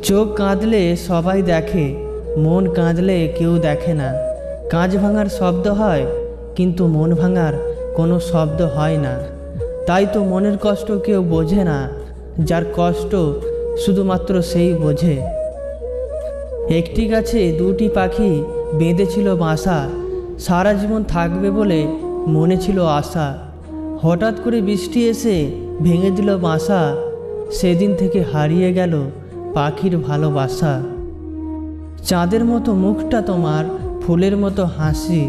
চোখ কাঁদলে সবাই দেখে, মন কাঁদলে কেউ দেখে না। কাঁচ ভাঙার শব্দ হয়, কিন্তু মন ভাঙার কোনো শব্দ হয় না। তাই তো মনের কষ্ট কেউ বোঝে না, যার কষ্ট শুধুমাত্র সেই বোঝে। একটি গাছে দুটি পাখি বেঁধেছিল বাসা, সারা জীবন থাকবে বলে মনে ছিল আশা। হঠাৎ করে বৃষ্টি এসে ভেঙে দিল বাসা, সেদিন থেকে হারিয়ে গেল পাখির ভালোবাসা। চাঁদের মতো মুখটা তোমার, ফুলের মতো হাসি,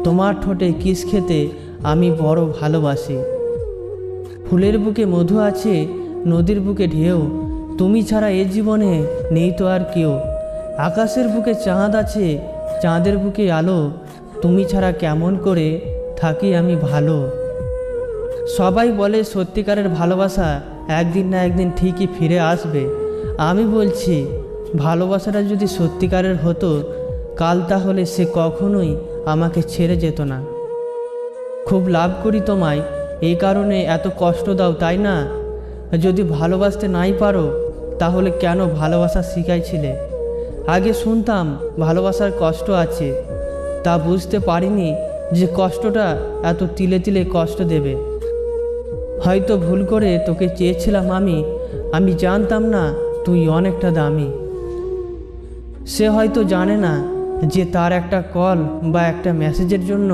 তোমার ঠোঁটে কিস খেতে আমি বড় ভালোবাসি। ফুলের বুকে মধু আছে, নদীর বুকে ঢেউ, তুমি ছাড়া এ জীবনে নেই তো আর কেউ। আকাশের বুকে চাঁদ আছে, চাঁদের বুকে আলো, তুমি ছাড়া কেমন করে থাকি আমি ভালো। সবাই বলে সত্যিকারের ভালোবাসা একদিন না একদিন ঠিকই ফিরে আসবে। আমি বলছি, ভালোবাসাটা যদি সত্যিকারের হতো, কাল তাহলে সে কখনোই আমাকে ছেড়ে যেত না। খুব লাভ করি তোমায়, এই কারণে এত কষ্ট দাও তাই না? যদি ভালোবাসতে নাই পারো, তাহলে কেন ভালোবাসা শিখাইছিলে? আগে শুনতাম ভালোবাসার কষ্ট আছে, তা বুঝতে পারিনি যে কষ্টটা এত তিলে তিলে কষ্ট দেবে। হয়তো ভুল করে তোকে চেয়েছিলাম আমি জানতাম না তুই অনেকটা দামি। সে হয়তো জানে না যে তার একটা কল বা একটা মেসেজের জন্য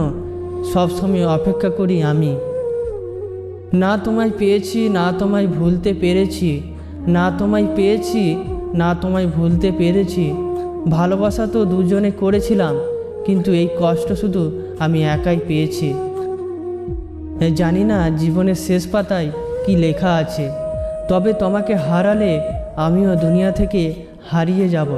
সবসময় অপেক্ষা করি আমি। না তোমায় পেয়েছি, না তোমায় ভুলতে পেরেছি, না তোমায় পেয়েছি, না তোমায় ভুলতে পেরেছি। ভালোবাসা তো দুজনে করেছিলাম, কিন্তু এই কষ্ট শুধু আমি একাই পেয়েছি। জানি না জীবনের শেষ পাতায় কি লেখা আছে, তবে তোমাকে হারালে আমিও দুনিয়া থেকে হারিয়ে যাব।